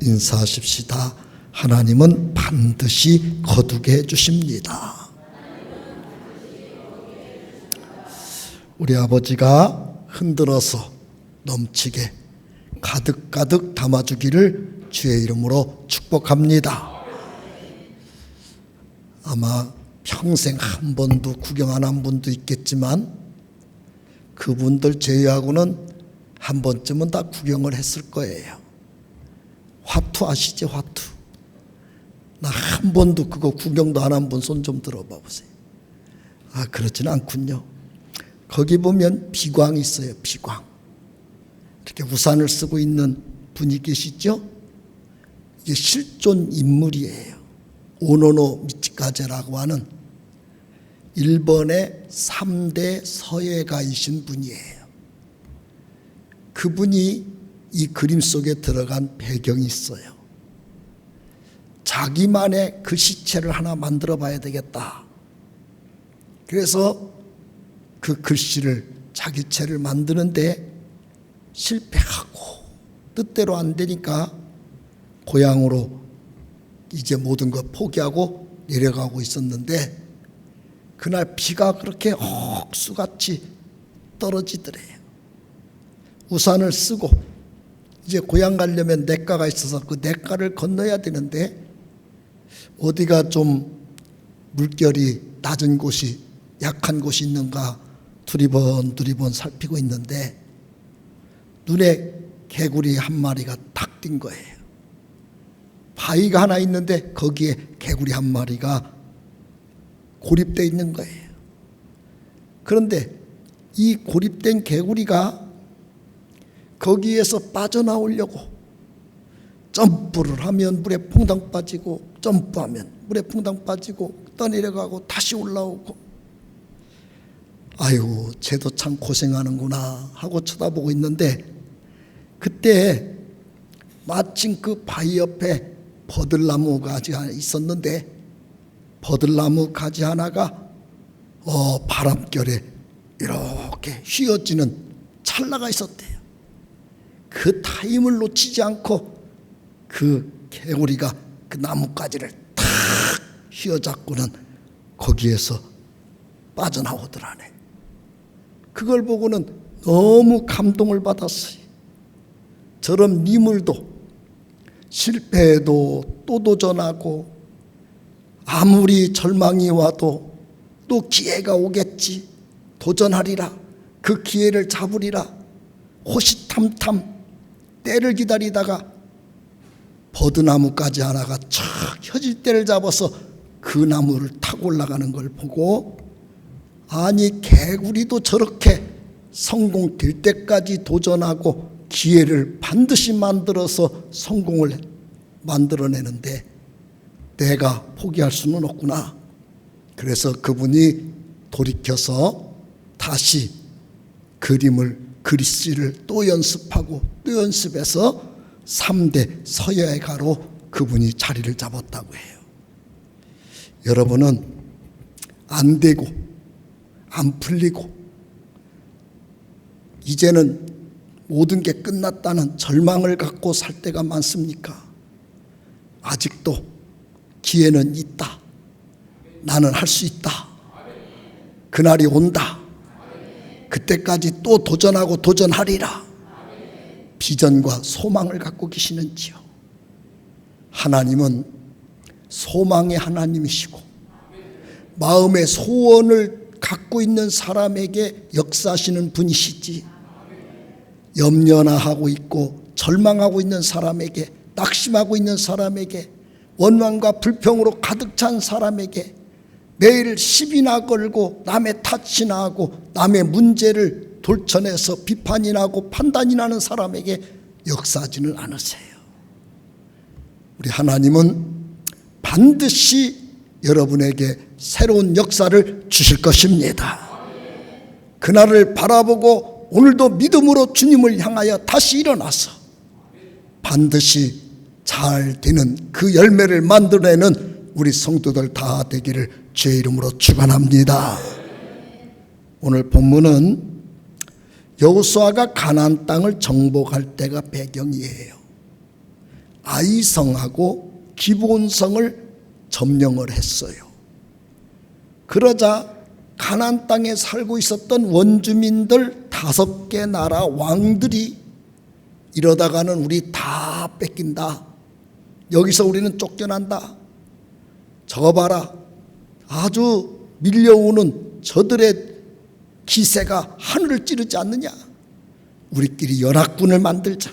인사하십시다. 하나님은 반드시 거두게 해주십니다. 우리 아버지가 흔들어서 넘치게 가득가득 담아주기를 주의 이름으로 축복합니다. 아마 평생 한 번도 구경 안 한 분도 있겠지만 그분들 제외하고는 한 번쯤은 다 구경을 했을 거예요. 화투 아시죠? 화투. 나 한 번도 그거 구경도 안 한 분 손 좀 들어봐 보세요. 아, 그렇지는 않군요. 거기 보면 비광이 있어요. 비광. 이렇게 우산을 쓰고 있는 분이 계시죠? 이게 실존 인물이에요. 오노노 미치카제라고 하는 일본의 3대 서예가이신 분이에요. 그분이 이 그림 속에 들어간 배경이 있어요. 자기만의 글씨체를 하나 만들어 봐야 되겠다. 그래서 그 글씨를 자기 체를 만드는데 실패하고 뜻대로 안 되니까 고향으로 이제 모든 걸 포기하고 내려가고 있었는데 그날 비가 그렇게 억수같이 떨어지더래요. 우산을 쓰고 이제 고향 가려면 냇가가 있어서 그 냇가를 건너야 되는데 어디가 좀 물결이 낮은 곳이 약한 곳이 있는가 두리번 살피고 있는데 눈에 개구리 한 마리가 탁 띈 거예요. 바위가 하나 있는데 거기에 개구리 한 마리가 고립되어 있는 거예요. 그런데 이 고립된 개구리가 거기에서 빠져나오려고 점프를 하면 물에 퐁당 빠지고 점프하면 물에 퐁당 빠지고 떠내려가고 다시 올라오고 아유 쟤도 참 고생하는구나 하고 쳐다보고 있는데 그때 마침 그 바위 옆에 버들나무 가지 하나 있었는데 버들나무 가지 하나가 바람결에 이렇게 휘어지는 찰나가 있었대요. 그 타임을 놓치지 않고 그 개구리가 그 나뭇가지를 탁 휘어잡고는 거기에서 빠져나오더라네. 그걸 보고는 너무 감동을 받았어요. 저런 미물도 실패해도 또 도전하고 아무리 절망이 와도 또 기회가 오겠지. 도전하리라. 그 기회를 잡으리라. 호시탐탐 때를 기다리다가 버드나무까지 하나가 촥 혀질 때를 잡아서 그 나무를 타고 올라가는 걸 보고 아니 개구리도 저렇게 성공될 때까지 도전하고 기회를 반드시 만들어서 성공을 만들어내는데 내가 포기할 수는 없구나. 그래서 그분이 돌이켜서 다시 글씨를 또 연습하고 또 연습해서 3대 서예가로 그분이 자리를 잡았다고 해요. 여러분은 안 되고 안 풀리고 이제는 모든 게 끝났다는 절망을 갖고 살 때가 많습니까? 아직도 기회는 있다. 나는 할 수 있다. 그날이 온다. 그때까지 또 도전하고 도전하리라. 비전과 소망을 갖고 계시는지요? 하나님은 소망의 하나님이시고 마음의 소원을 갖고 있는 사람에게 역사하시는 분이시지 염려나 하고 있고 절망하고 있는 사람에게 낙심하고 있는 사람에게 원망과 불평으로 가득 찬 사람에게 매일 시비나 걸고 남의 탓이나 하고 남의 문제를 돌쳐내서 비판이 나고 판단이 나는 사람에게 역사하지는 않으세요. 우리 하나님은 반드시 여러분에게 새로운 역사를 주실 것입니다. 그날을 바라보고 오늘도 믿음으로 주님을 향하여 다시 일어나서 반드시 잘 되는 그 열매를 만들어내는 우리 성도들 다 되기를 주의 이름으로 축원합니다. 오늘 본문은 여호수아가 가나안 땅을 정복할 때가 배경이에요. 아이성하고 기브온성을 점령을 했어요. 그러자 가나안 땅에 살고 있었던 원주민들 5개 나라 왕들이 이러다가는 우리 다 뺏긴다. 여기서 우리는 쫓겨난다. 저거 봐라. 아주 밀려오는 저들의 기세가 하늘을 찌르지 않느냐. 우리끼리 연합군을 만들자.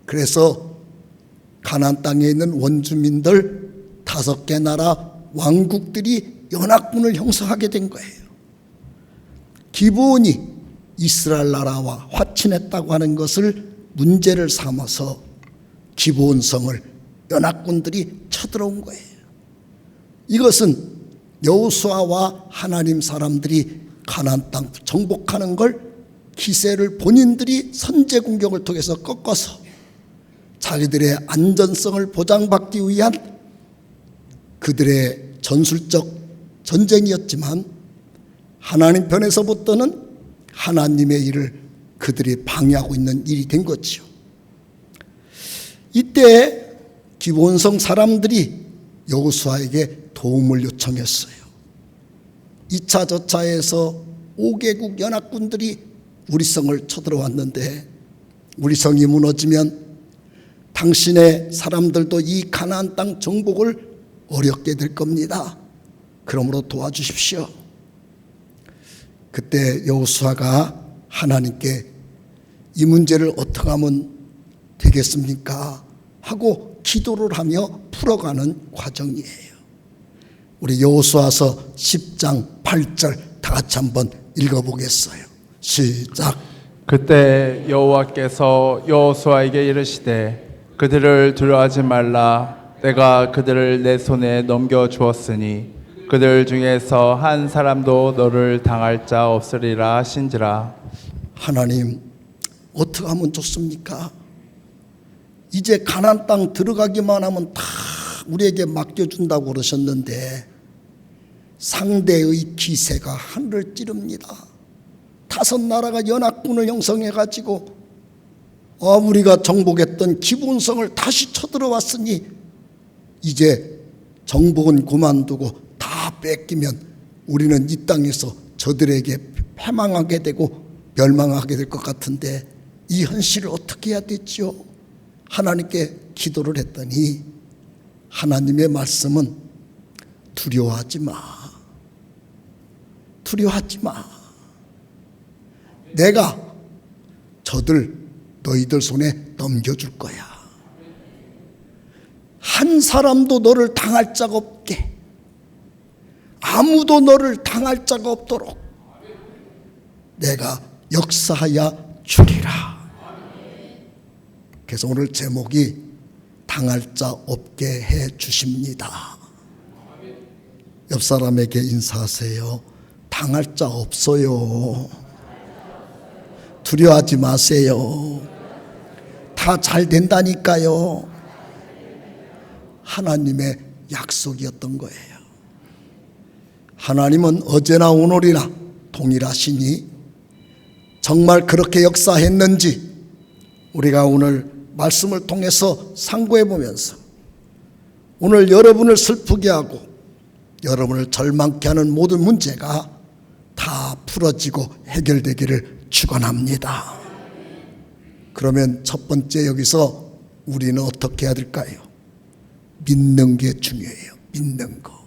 그래서 가나안 땅에 있는 원주민들 5개 나라 왕국들이 연합군을 형성하게 된 거예요. 기브온이 이스라엘 나라와 화친했다고 하는 것을 문제를 삼아서 기브온성을 연합군들이 쳐들어온 거예요. 이것은 여호수아와 하나님 사람들이 가나안 땅 정복하는 걸 기세를 본인들이 선제 공격을 통해서 꺾어서 자기들의 안전성을 보장받기 위한 그들의 전술적 전쟁이었지만 하나님 편에서부터는 하나님의 일을 그들이 방해하고 있는 일이 된 거지요. 이때 기브온성 사람들이 여호수아에게 도움을 요청했어요. 2차 저차에서 5개국 연합군들이 우리 성을 쳐들어왔는데 우리 성이 무너지면 당신의 사람들도 이 가나안 땅 정복을 어렵게 될 겁니다. 그러므로 도와주십시오. 그때 여호수아가 하나님께 이 문제를 어떻게 하면 되겠습니까? 하고 기도를 하며 풀어가는 과정이에요. 우리 여호수아서 10장 8절 다 같이 한번 읽어보겠어요. 시작. 그때 여호와께서 여호수아에게 이르시되 그들을 두려워하지 말라. 내가 그들을 내 손에 넘겨 주었으니 그들 중에서 한 사람도 너를 당할 자 없으리라 하신지라. 하나님, 어떻게 하면 좋습니까? 이제 가나안 땅 들어가기만 하면 다 우리에게 맡겨준다고 그러셨는데 상대의 기세가 하늘을 찌릅니다. 5 나라가 연합군을 형성해가지고 우리가 정복했던 기브온성을 다시 쳐들어왔으니 이제 정복은 그만두고 다 뺏기면 우리는 이 땅에서 저들에게 패망하게 되고 멸망하게 될 것 같은데 이 현실을 어떻게 해야 되지요? 하나님께 기도를 했더니 하나님의 말씀은 두려워하지 마. 두려워하지 마. 내가 너희들 손에 넘겨줄 거야. 한 사람도 너를 당할 자가 없게, 아무도 너를 당할 자가 없도록 내가 역사하여 주리라. 그래서 오늘 제목이 당할 자 없게 해 주십니다. 옆 사람에게 인사하세요. 당할 자 없어요. 두려워하지 마세요. 다 잘 된다니까요. 하나님의 약속이었던 거예요. 하나님은 어제나 오늘이나 동일하시니 정말 그렇게 역사했는지 우리가 오늘 말씀을 통해서 상고해 보면서 오늘 여러분을 슬프게 하고 여러분을 절망케 하는 모든 문제가 다 풀어지고 해결되기를 축원합니다. 그러면 첫 번째 여기서 우리는 어떻게 해야 될까요? 믿는 게 중요해요. 믿는 거.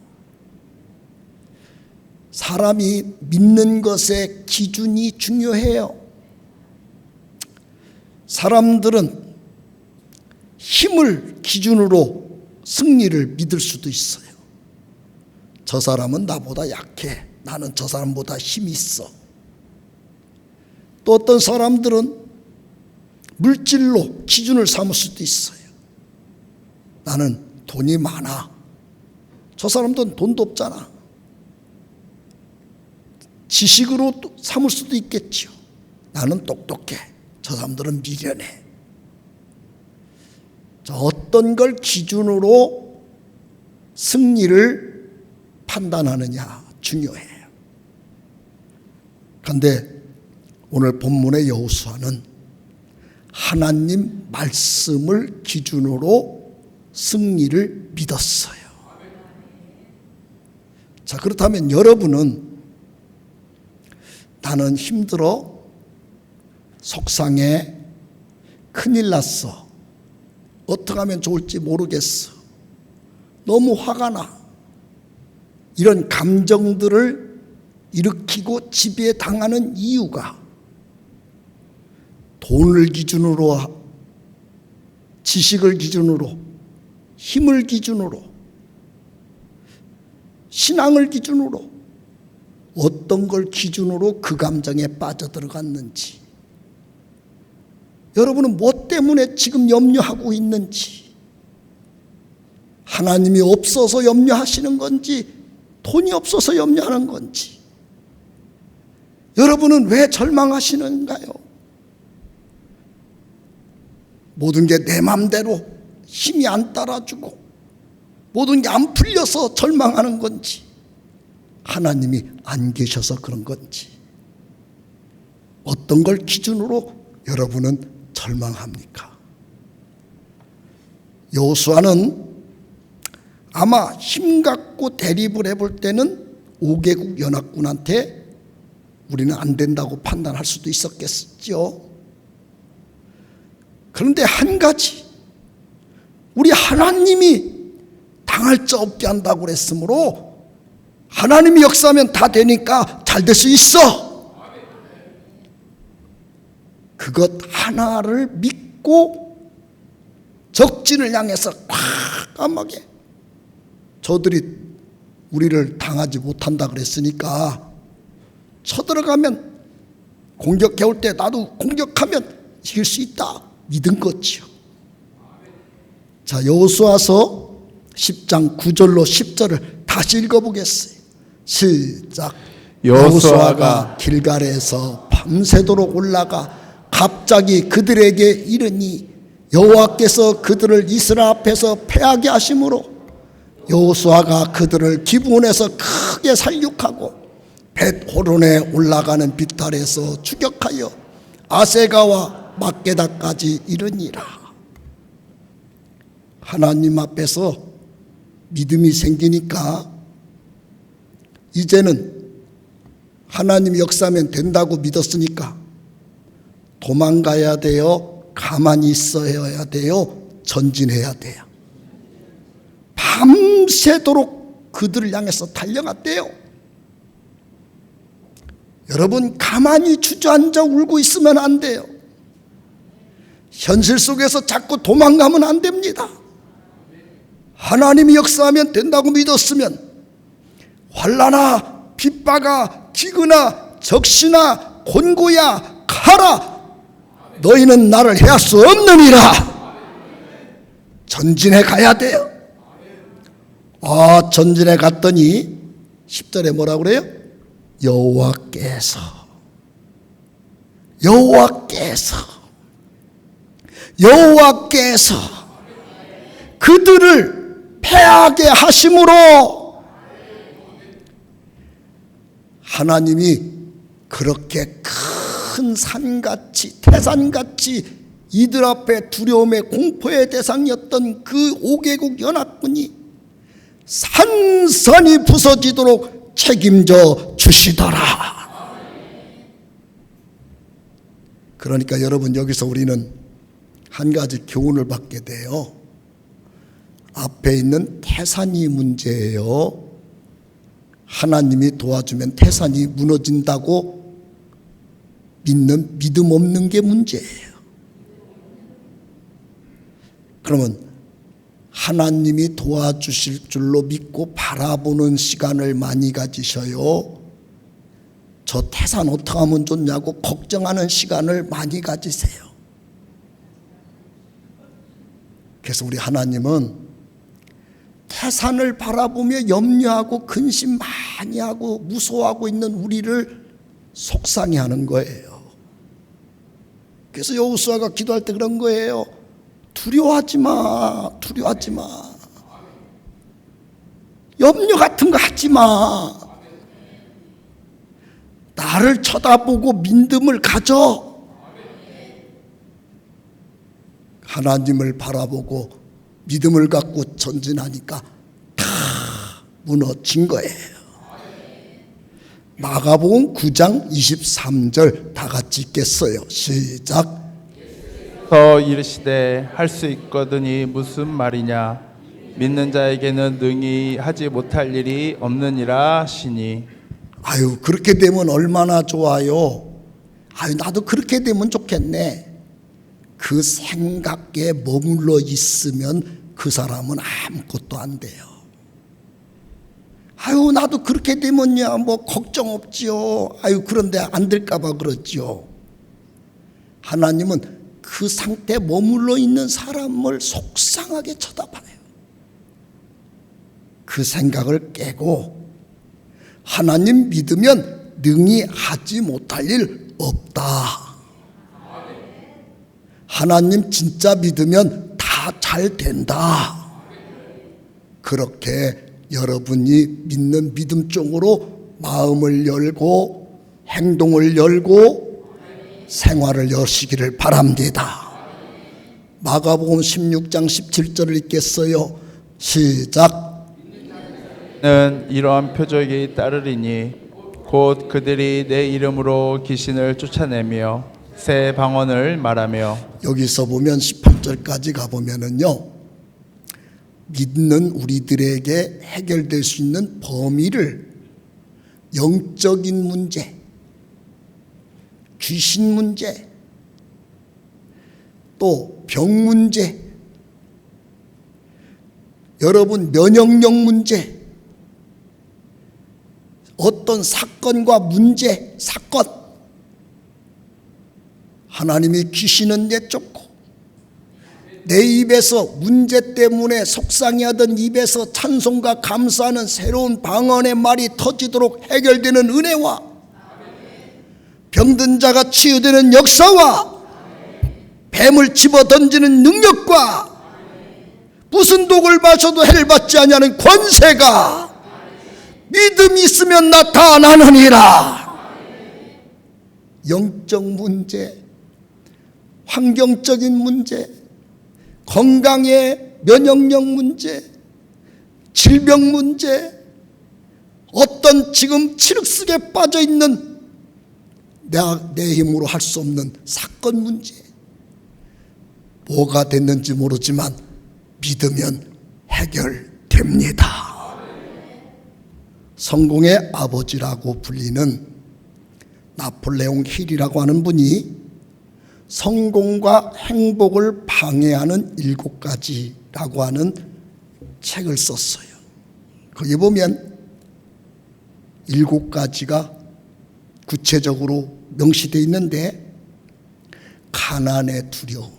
사람이 믿는 것의 기준이 중요해요. 사람들은 힘을 기준으로 승리를 믿을 수도 있어요. 저 사람은 나보다 약해. 나는 저 사람보다 힘이 있어. 또 어떤 사람들은 물질로 기준을 삼을 수도 있어요. 나는 돈이 많아. 저 사람들은 돈도 없잖아. 지식으로 삼을 수도 있겠죠. 나는 똑똑해. 저 사람들은 미련해. 어떤 걸 기준으로 승리를 판단하느냐 중요해요. 그런데 오늘 본문의 여호수아는 하나님 말씀을 기준으로 승리를 믿었어요. 자, 그렇다면 여러분은 나는 힘들어, 속상해, 큰일 났어, 어떻게 하면 좋을지 모르겠어, 너무 화가 나, 이런 감정들을 일으키고 지배당하는 이유가 돈을 기준으로, 지식을 기준으로, 힘을 기준으로, 신앙을 기준으로, 어떤 걸 기준으로 그 감정에 빠져들어갔는지, 여러분은 뭐 때문에 지금 염려하고 있는지, 하나님이 없어서 염려하시는 건지, 돈이 없어서 염려하는 건지, 여러분은 왜 절망하시는가요? 모든 게 내 맘대로 힘이 안 따라주고 모든 게 안 풀려서 절망하는 건지, 하나님이 안 계셔서 그런 건지, 어떤 걸 기준으로 여러분은 절망합니까? 여호수아는 아마 힘갖고 대립을 해볼 때는 5개국 연합군한테 우리는 안 된다고 판단할 수도 있었겠죠. 그런데 한 가지, 우리 하나님이 당할 자 없게 한다고 그랬으므로 하나님이 역사하면 다 되니까 잘 될 수 있어, 그것 하나를 믿고 적진을 향해서 과감하게, 저들이 우리를 당하지 못한다 그랬으니까 쳐들어가면, 공격해올 때 나도 공격하면 이길 수 있다 믿은 거지요. 자, 여호수아서 10장 9절로 10절을 다시 읽어보겠어요. 시작. 여호수아가 길갈에서 밤새도록 올라가 갑자기 그들에게 이르니 여호와께서 그들을 이스라엘 앞에서 패하게 하심으로 여호수아가 그들을 기브온에서 크게 살육하고 벳호론에 올라가는 빗달에서 추격하여 아세가와 막게다까지 이르니라. 하나님 앞에서 믿음이 생기니까 이제는 하나님 역사하면 된다고 믿었으니까 도망가야 돼요, 가만히 있어야 돼요, 전진해야 돼요. 밤새도록 그들을 향해서 달려갔대요. 여러분, 가만히 주저앉아 울고 있으면 안 돼요. 현실 속에서 자꾸 도망가면 안 됩니다. 하나님이 역사하면 된다고 믿었으면 환난아, 핍박아, 기근아, 적시나, 곤고야, 가라, 너희는 나를 해할 수 없느니라. 전진해 가야 돼요. 전진해 갔더니 10절에 뭐라고 그래요? 여호와께서 그들을 패하게 하심으로, 하나님이 그렇게 큰 산같이, 태산같이 이들 앞에 두려움의 공포의 대상이었던 그 5개국 연합군이 산산이 부서지도록 책임져 주시더라. 그러니까 여러분, 여기서 우리는 한 가지 교훈을 받게 돼요. 앞에 있는 태산이 문제예요. 하나님이 도와주면 태산이 무너진다고 믿는 믿음 없는 게 문제예요. 그러면 하나님이 도와주실 줄로 믿고 바라보는 시간을 많이 가지셔요. 저 태산 어떻게 하면 좋냐고 걱정하는 시간을 많이 가지세요. 그래서 우리 하나님은 태산을 바라보며 염려하고 근심 많이 하고 무서워하고 있는 우리를 속상해하는 거예요. 그래서 여호수아가 기도할 때 그런 거예요. 두려워하지 마, 두려워하지 마. 염려 같은 거 하지 마. 나를 쳐다보고 믿음을 가져. 하나님을 바라보고 믿음을 갖고 전진하니까 다 무너진 거예요. 마가복음 9장 23절 다 같이 읽겠어요. 시작. 더 이르시되 할 수 있거든이 무슨 말이냐 믿는 자에게는 능히 하지 못할 일이 없느니라 하시니. 아유, 그렇게 되면 얼마나 좋아요. 아유, 나도 그렇게 되면 좋겠네. 그 생각에 머물러 있으면 그 사람은 아무것도 안 돼요. 아유, 나도 그렇게 되면야 뭐 걱정 없지요. 아유, 그런데 안 될까 봐 그렇지요. 하나님은 그 상태에 머물러 있는 사람을 속상하게 쳐다봐요. 그 생각을 깨고 하나님 믿으면 능히 하지 못할 일 없다. 하나님 진짜 믿으면 다 잘 된다. 그렇게 여러분이 믿는 믿음 쪽으로 마음을 열고 행동을 열고 생활을 여시기를 바랍니다. 마가복음 16장 17절을 읽겠어요. 시작. 는 이러한 표적이 따르리니 곧 그들이 내 이름으로 귀신을 쫓아내며 새 방언을 말하며. 여기서 보면 18절까지 가보면은요, 믿는 우리들에게 해결될 수 있는 범위를 영적인 문제, 귀신 문제, 또 병 문제, 여러분 면역력 문제, 어떤 사건과 문제, 사건, 하나님이 귀신은 내쫓고 내 입에서 문제 때문에 속상해하던 입에서 찬송과 감사하는 새로운 방언의 말이 터지도록 해결되는 은혜와 병든 자가 치유되는 역사와 뱀을 집어던지는 능력과 무슨 독을 마셔도 해를 받지 아니하는 권세가 믿음이 있으면 나타나느니라. 영적 문제, 환경적인 문제, 건강의 면역력 문제, 질병 문제, 어떤 지금 칠흑스에 빠져 있는 내 힘으로 할 수 없는 사건 문제, 뭐가 됐는지 모르지만 믿으면 해결됩니다. 성공의 아버지라고 불리는 나폴레옹 힐이라고 하는 분이 성공과 행복을 방해하는 7가지라고 하는 책을 썼어요. 거기 보면 7가지가 구체적으로 명시되어 있는데, 가난의 두려움,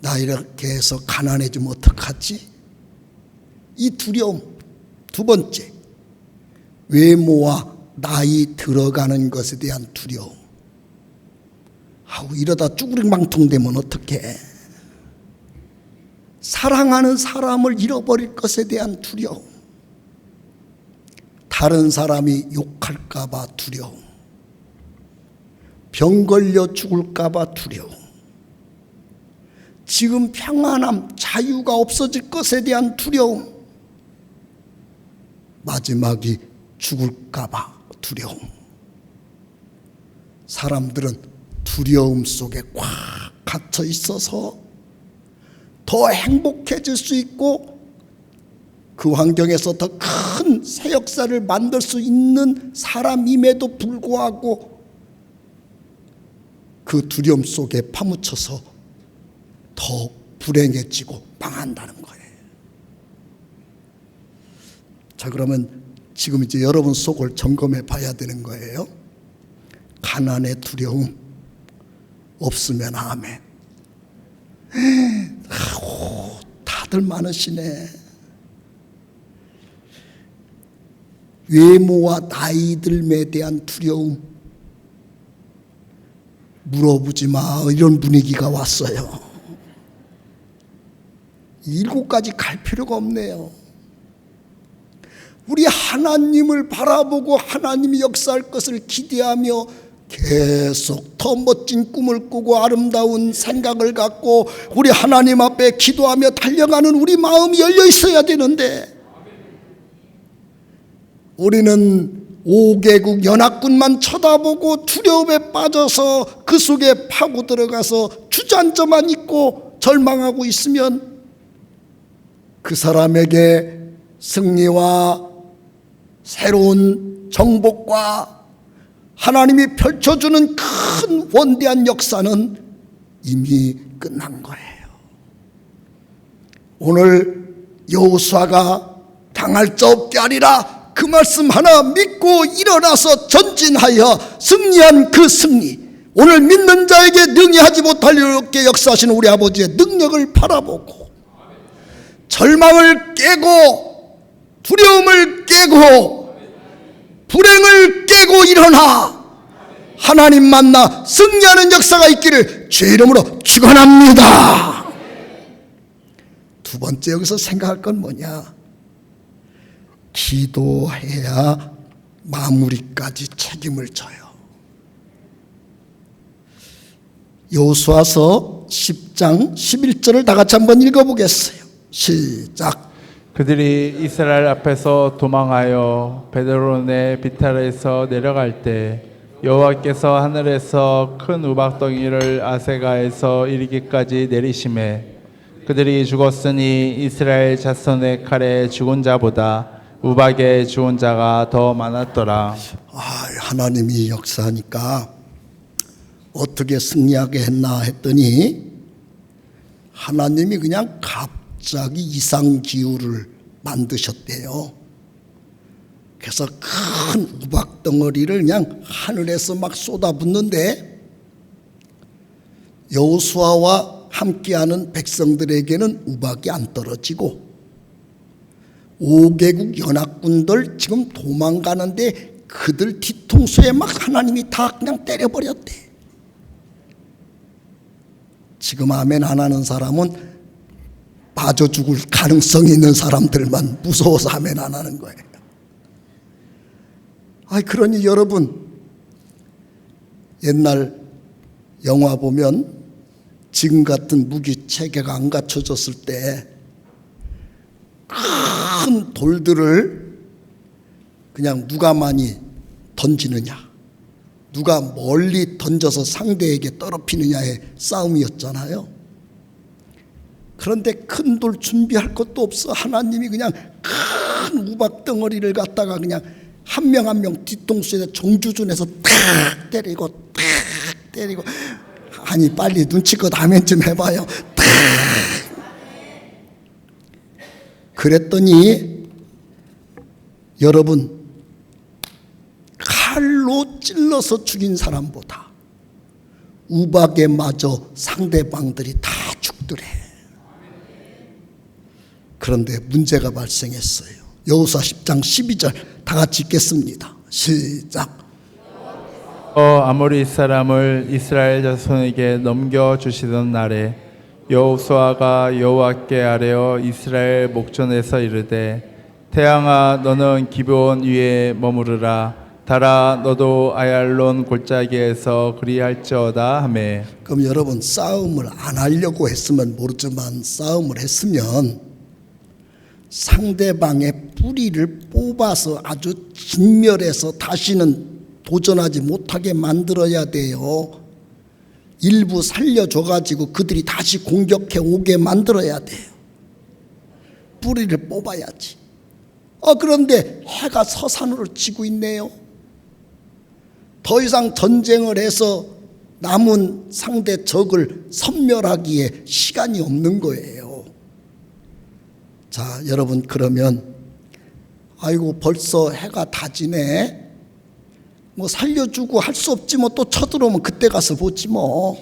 나 이렇게 해서 가난해지면 어떡하지? 이 두려움. 두 번째, 외모와 나이 들어가는 것에 대한 두려움. 아우, 이러다 쭈구ring망통되면 어떡해? 사랑하는 사람을 잃어버릴 것에 대한 두려움. 다른 사람이 욕할까 봐 두려움. 병 걸려 죽을까 봐 두려움. 지금 평안함, 자유가 없어질 것에 대한 두려움. 마지막이 죽을까 봐 두려움. 사람들은 두려움 속에 꽉 갇혀 있어서 더 행복해질 수 있고 그 환경에서 더 큰 새 역사를 만들 수 있는 사람임에도 불구하고 그 두려움 속에 파묻혀서 더 불행해지고 망한다는 거예요. 자, 그러면 지금 이제 여러분 속을 점검해 봐야 되는 거예요. 가난의 두려움 없으면 아멘. 아우, 다들 많으시네. 외모와 나이 들음에 대한 두려움, 물어보지 마, 이런 분위기가 왔어요. 7가지 갈 필요가 없네요. 우리 하나님을 바라보고 하나님이 역사할 것을 기대하며 계속 더 멋진 꿈을 꾸고 아름다운 생각을 갖고 우리 하나님 앞에 기도하며 달려가는 우리 마음이 열려 있어야 되는데, 우리는 5개국 연합군만 쳐다보고 두려움에 빠져서 그 속에 파고 들어가서 주저앉아만 있고 절망하고 있으면 그 사람에게 승리와 새로운 정복과 하나님이 펼쳐주는 큰 원대한 역사는 이미 끝난 거예요. 오늘 여호수아가 당할 자 없게 하리라, 그 말씀 하나 믿고 일어나서 전진하여 승리한 그 승리, 오늘 믿는 자에게 능히 하지 못할 이렇게 역사하시는 우리 아버지의 능력을 바라보고 절망을 깨고 두려움을 깨고 불행을 깨고 일어나 하나님 만나 승리하는 역사가 있기를 주의 이름으로 축원합니다. 두 번째 여기서 생각할 건 뭐냐? 기도해야 마무리까지 책임을 져요. 여호수아서 10장 11절을 다 같이 한번 읽어보겠어요. 시작. 그들이 이스라엘 앞에서 도망하여 베드로네 비탈에서 내려갈 때 여호와께서 하늘에서 큰 우박덩이를 아세가에서 이르기까지 내리심에 그들이 죽었으니 이스라엘 자손의 칼에 죽은 자보다 우박에 죽은 자가 더 많았더라. 하나님이 역사하니까 어떻게 승리하게 했나 했더니 하나님이 그냥 갑자기 이상기후를 만드셨대요. 그래서 큰 우박덩어리를 그냥 하늘에서 막 쏟아붓는데 여호수아와 함께하는 백성들에게는 우박이 안 떨어지고 5개국 연합군들 지금 도망가는데 그들 뒤통수에 막 하나님이 다 그냥 때려버렸대. 지금 아멘 안 하는 사람은 빠져 죽을 가능성이 있는 사람들만 무서워서 아멘 안 하는 거예요. 그러니 여러분, 옛날 영화 보면 지금 같은 무기 체계가 안 갖춰졌을 때 큰 돌들을 그냥 누가 많이 던지느냐, 누가 멀리 던져서 상대에게 떨어뜨리느냐의 싸움이었잖아요. 그런데 큰 돌 준비할 것도 없어. 하나님이 그냥 큰 우박덩어리를 갖다가 그냥 한 명 한 명 뒤통수에 정주준해서 탁 때리고 탁 때리고. 아니 빨리 눈치껏 아멘 좀 해봐요. 탁. 그랬더니 여러분, 칼로 찔러서 죽인 사람보다 우박에 맞아 상대방들이 다 죽더래. 그런데 문제가 발생했어요. 여호수아 10장 12절 다 같이 읽겠습니다. 시작. 아모리 사람을 이스라엘 자손에게 넘겨주시던 날에 여호수아가 여호와께 아뢰어 이스라엘 목전에서 이르되 태양아 너는 기브온 위에 머무르라 달아 너도 아얄론 골짜기에서 그리할지어다 하매. 그럼 여러분, 싸움을 안 하려고 했으면 모르지만 싸움을 했으면 상대방의 뿌리를 뽑아서 아주 진멸해서 다시는 도전하지 못하게 만들어야 돼요. 일부 살려줘가지고 그들이 다시 공격해 오게 만들어야 돼요. 뿌리를 뽑아야지. 그런데 해가 서산으로 지고 있네요. 더 이상 전쟁을 해서 남은 상대 적을 섬멸하기에 시간이 없는 거예요. 자, 여러분, 그러면 아이고 벌써 해가 다 지네. 뭐 살려주고 할 수 없지, 뭐 또 쳐들어오면 그때 가서 보지 뭐.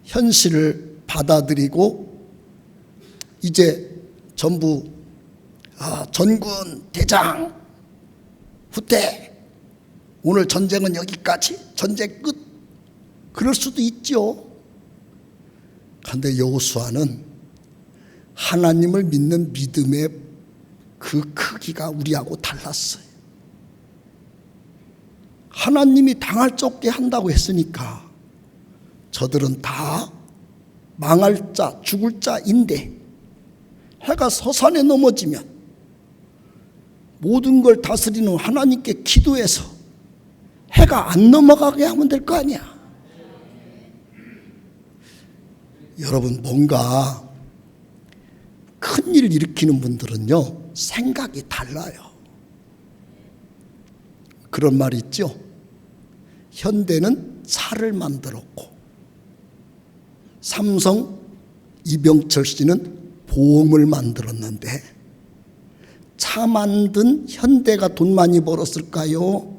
현실을 받아들이고 이제 전부 전군 대장 후퇴, 오늘 전쟁은 여기까지, 전쟁 끝, 그럴 수도 있죠. 그런데 여호수아는 하나님을 믿는 믿음의 그 크기가 우리하고 달랐어요. 하나님이 당할 자 없게 한다고 했으니까 저들은 다 망할 자, 죽을 자인데 해가 서산에 넘어지면 모든 걸 다스리는 하나님께 기도해서 해가 안 넘어가게 하면 될 거 아니야. 여러분, 뭔가 큰일 일으키는 분들은요, 생각이 달라요. 그런 말이 있죠. 현대는 차를 만들었고 삼성 이병철 씨는 보험을 만들었는데 차 만든 현대가 돈 많이 벌었을까요?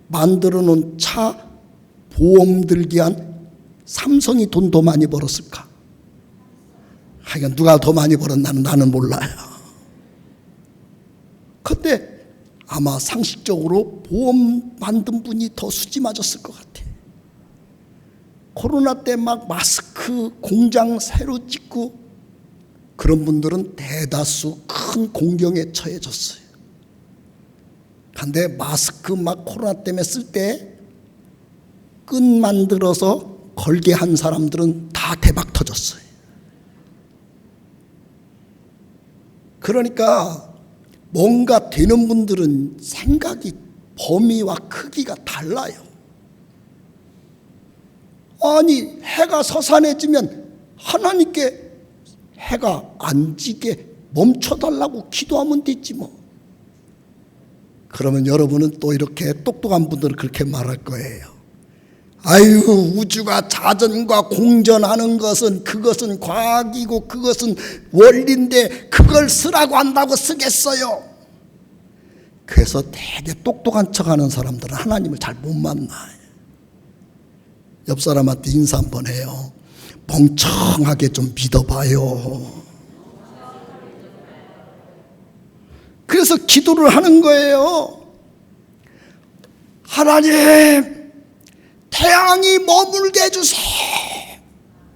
만들어 놓은 차 보험 들기 한 삼성이 돈 더 많이 벌었을까? 하여간 누가 더 많이 벌었나는 나는 몰라요. 근데 아마 상식적으로 보험 만든 분이 더 수지 맞았을 것 같아. 코로나 때 막 마스크 공장 새로 짓고 그런 분들은 대다수 큰 공경에 처해졌어요. 근데 마스크 막 코로나 때문에 쓸 때 끈 만들어서 걸게 한 사람들은 다 대박 터졌어요. 그러니까 뭔가 되는 분들은 생각이 범위와 크기가 달라요. 아니, 해가 서산해지면 하나님께 해가 안 지게 멈춰달라고 기도하면 되지 뭐. 그러면 여러분은 또 이렇게 똑똑한 분들은 그렇게 말할 거예요. 아유, 우주가 자전과 공전하는 것은 그것은 과학이고 그것은 원리인데 그걸 쓰라고 한다고 쓰겠어요. 그래서 되게 똑똑한 척하는 사람들은 하나님을 잘 못 만나요. 옆 사람한테 인사 한번 해요. 멍청하게 좀 믿어봐요. 그래서 기도를 하는 거예요. 하나님, 태양이 머물게 해주세요.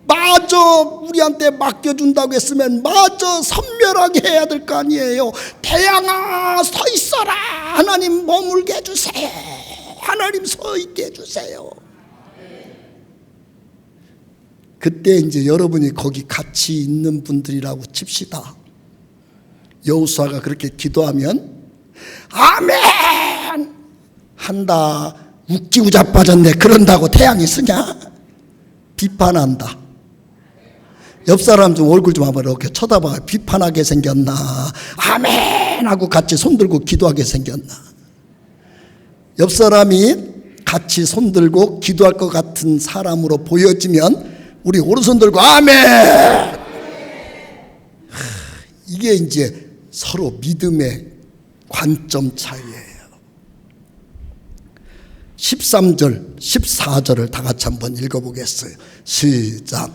마저 우리한테 맡겨준다고 했으면 마저 선멸하게 해야 될 거 아니에요. 태양아, 서 있어라. 하나님 머물게 해주세요. 하나님 서 있게 해주세요. 그때 이제 여러분이 거기 같이 있는 분들이라고 칩시다. 여호수아가 그렇게 기도하면 아멘 한다. 웃기고 자빠졌네. 그런다고 태양이 쓰냐? 비판한다. 옆 사람 좀 얼굴 좀 한번 이렇게 쳐다봐. 비판하게 생겼나? 아멘 하고 같이 손들고 기도하게 생겼나? 옆 사람이 같이 손들고 기도할 것 같은 사람으로 보여지면 우리 오른손 들고 아멘. 이게 이제 서로 믿음의 관점 차이예요. 13절, 14절을 다 같이 한번 읽어보겠어요. 시작.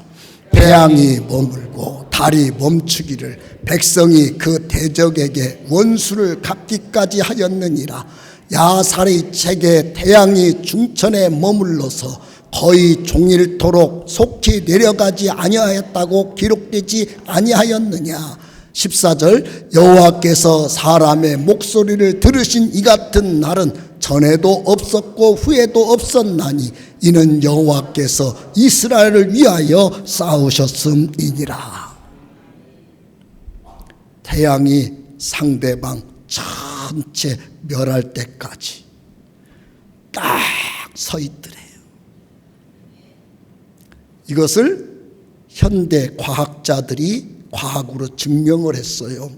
태양이 머물고 달이 멈추기를 백성이 그 대적에게 원수를 갚기까지 하였느니라. 야살의 책에 태양이 중천에 머물러서 거의 종일토록 속히 내려가지 아니하였다고 기록되지 아니하였느냐. 14절. 여호와께서 사람의 목소리를 들으신 이 같은 날은 전에도 없었고 후에도 없었나니 이는 여호와께서 이스라엘을 위하여 싸우셨음이니라. 태양이 상대방 전체 멸할 때까지 딱 서 있더래요. 이것을 현대 과학자들이 과학으로 증명을 했어요.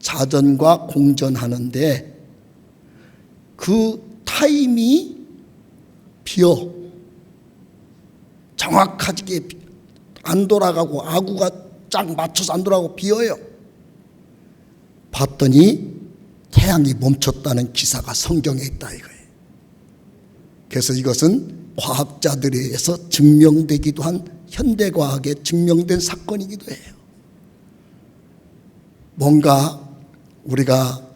자전과 공전하는데 그 타임이 비어 정확하게 안 돌아가고 아구가 쫙 맞춰서 안 돌아가고 비어요. 봤더니 태양이 멈췄다는 기사가 성경에 있다 이거예요. 그래서 이것은 과학자들에 의해서 증명되기도 한 현대과학에 증명된 사건이기도 해요. 뭔가 우리가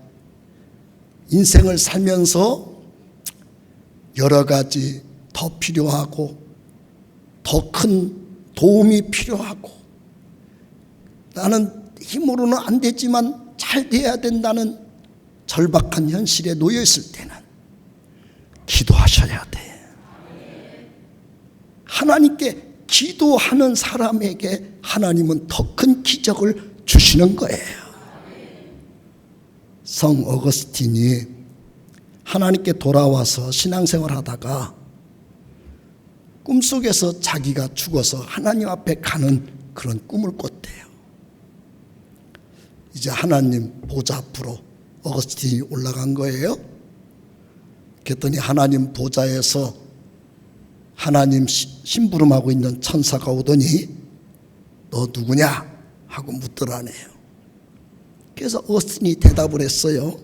인생을 살면서 여러 가지 더 필요하고 더 큰 도움이 필요하고 나는 힘으로는 안 되지만 잘 돼야 된다는 절박한 현실에 놓여 있을 때는 기도하셔야 돼. 하나님께 기도하는 사람에게 하나님은 더 큰 기적을 주시는 거예요. 성 어거스틴이 하나님께 돌아와서 신앙생활 하다가 꿈속에서 자기가 죽어서 하나님 앞에 가는 그런 꿈을 꿨대요. 이제 하나님 보좌 앞으로 어거스틴이 올라간 거예요. 그랬더니 하나님 보좌에서 하나님 심부름하고 있는 천사가 오더니 너 누구냐? 하고 묻더라네요. 그래서 어거스틴이 대답을 했어요.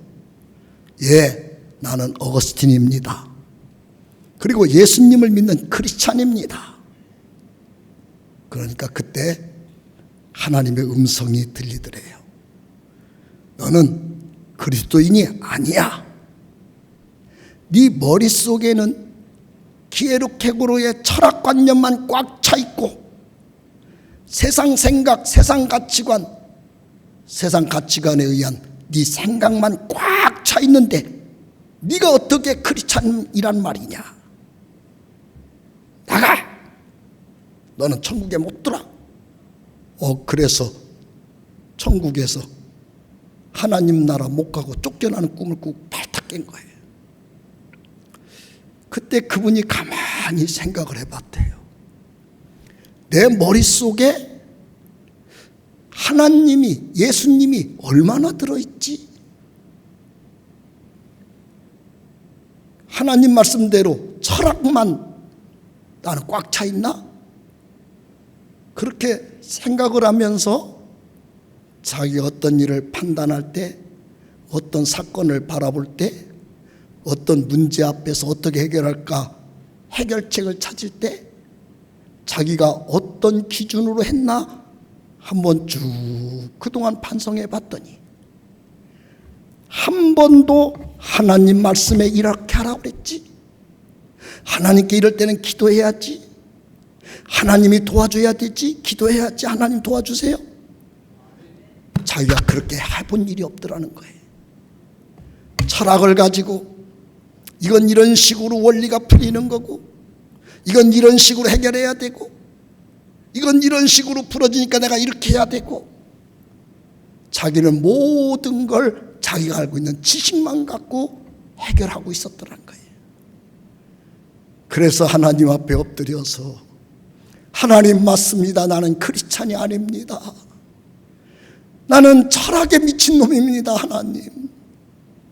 예, 나는 어거스틴입니다. 그리고 예수님을 믿는 크리스찬입니다. 그러니까 그때 하나님의 음성이 들리더래요. 너는 그리스도인이 아니야. 네 머릿속에는 기에르케고르의 철학관념만 꽉 차 있고 세상 생각, 세상 가치관에 의한 네 생각만 꽉 차 있는데 네가 어떻게 크리스찬이란 말이냐. 나가! 너는 천국에 못 들어. 그래서 천국에서 하나님 나라 못 가고 쫓겨나는 꿈을 꾸고 발탁 깬 거예요. 그때 그분이 가만히 생각을 해봤대요. 내 머릿속에 하나님이, 예수님이 얼마나 들어있지? 하나님 말씀대로 철학만 나는 꽉 차 있나? 그렇게 생각을 하면서 자기가 어떤 일을 판단할 때, 어떤 사건을 바라볼 때, 어떤 문제 앞에서 어떻게 해결할까 해결책을 찾을 때 자기가 어떤 기준으로 했나 한번 쭉 그동안 반성해 봤더니 한 번도 하나님 말씀에 이렇게 하라고 그랬지, 하나님께 이럴 때는 기도해야지, 하나님이 도와줘야 되지, 기도해야지, 하나님 도와주세요, 자기가 그렇게 해본 일이 없더라는 거예요. 철학을 가지고 이건 이런 식으로 원리가 풀리는 거고, 이건 이런 식으로 해결해야 되고, 이건 이런 식으로 풀어지니까 내가 이렇게 해야 되고, 자기는 모든 걸 자기가 알고 있는 지식만 갖고 해결하고 있었더란 거예요. 그래서 하나님 앞에 엎드려서 하나님 맞습니다. 나는 크리스찬이 아닙니다. 나는 철학에 미친 놈입니다. 하나님,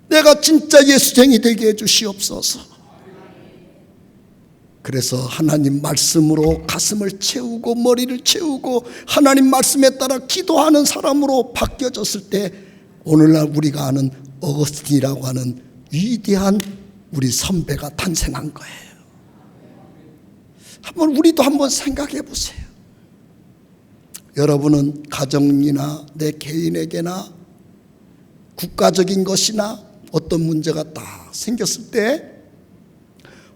내가 진짜 예수쟁이 되게 해주시옵소서. 그래서 하나님 말씀으로 가슴을 채우고 머리를 채우고 하나님 말씀에 따라 기도하는 사람으로 바뀌어졌을 때 오늘날 우리가 아는 어거스틴이라고 하는 위대한 우리 선배가 탄생한 거예요. 우리도 한번 생각해 보세요. 여러분은 가정이나 내 개인에게나 국가적인 것이나 어떤 문제가 딱 생겼을 때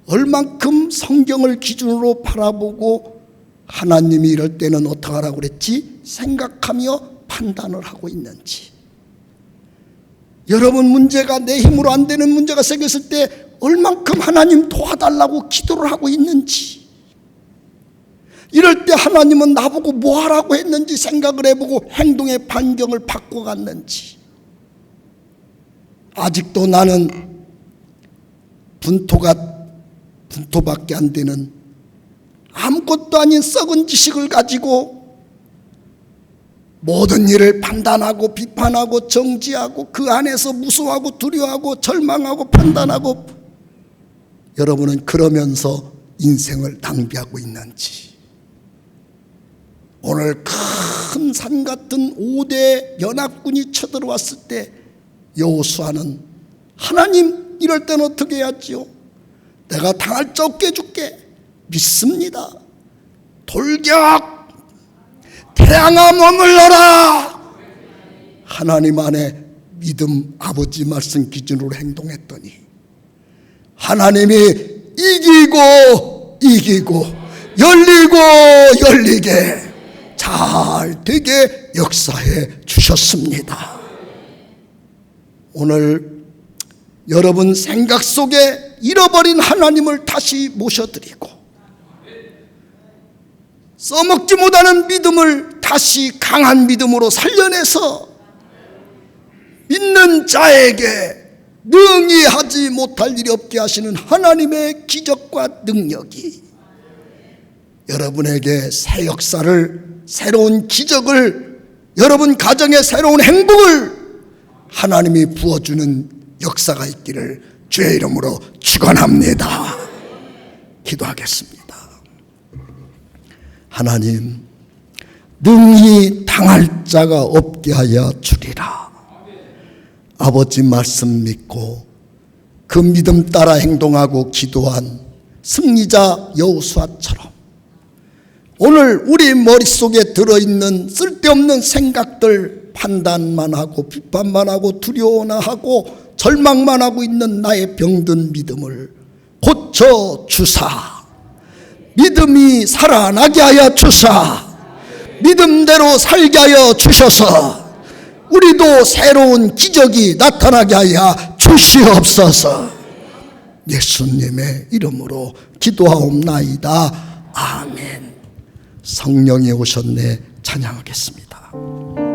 얼만큼 성경을 기준으로 바라보고 하나님이 이럴 때는 어떻게 하라고 그랬지 생각하며 판단을 하고 있는지, 여러분 문제가 내 힘으로 안 되는 문제가 생겼을 때 얼만큼 하나님 도와달라고 기도를 하고 있는지, 이럴 때 하나님은 나보고 뭐 하라고 했는지 생각을 해보고 행동의 반경을 바꿔갔는지. 아직도 나는 분토밖에 안 되는 아무것도 아닌 썩은 지식을 가지고 모든 일을 판단하고 비판하고 정지하고 그 안에서 무서워하고 두려워하고 절망하고 판단하고, 여러분은 그러면서 인생을 낭비하고 있는지. 오늘 큰 산 같은 5대 연합군이 쳐들어왔을 때 여호수아는 하나님 이럴 땐 어떻게 해야지요? 내가 당할 자 없게 해줄게. 믿습니다. 돌격! 태양아 머물러라! 하나님 안에 믿음, 아버지 말씀 기준으로 행동했더니 하나님이 이기고 열리게 잘 되게 역사해 주셨습니다. 오늘 여러분 생각 속에 잃어버린 하나님을 다시 모셔드리고 써먹지 못하는 믿음을 다시 강한 믿음으로 살려내서 믿는 자에게 능히 하지 못할 일이 없게 하시는 하나님의 기적과 능력이 여러분에게 새 역사를, 새로운 기적을, 여러분 가정의 새로운 행복을 하나님이 부어주는 역사가 있기를 주의 이름으로 축원합니다. 기도하겠습니다. 하나님, 능히 당할 자가 없게 하여 주리라. 아버지 말씀 믿고 그 믿음 따라 행동하고 기도한 승리자 여호수아처럼 오늘 우리 머릿속에 들어있는 쓸데없는 생각들, 판단만 하고 비판만 하고 두려워나 하고 절망만 하고 있는 나의 병든 믿음을 고쳐 주사, 믿음이 살아나게 하여 주사, 믿음대로 살게 하여 주셔서 우리도 새로운 기적이 나타나게 하여 주시옵소서. 예수님의 이름으로 기도하옵나이다. 아멘. 성령이 오셨네. 찬양하겠습니다.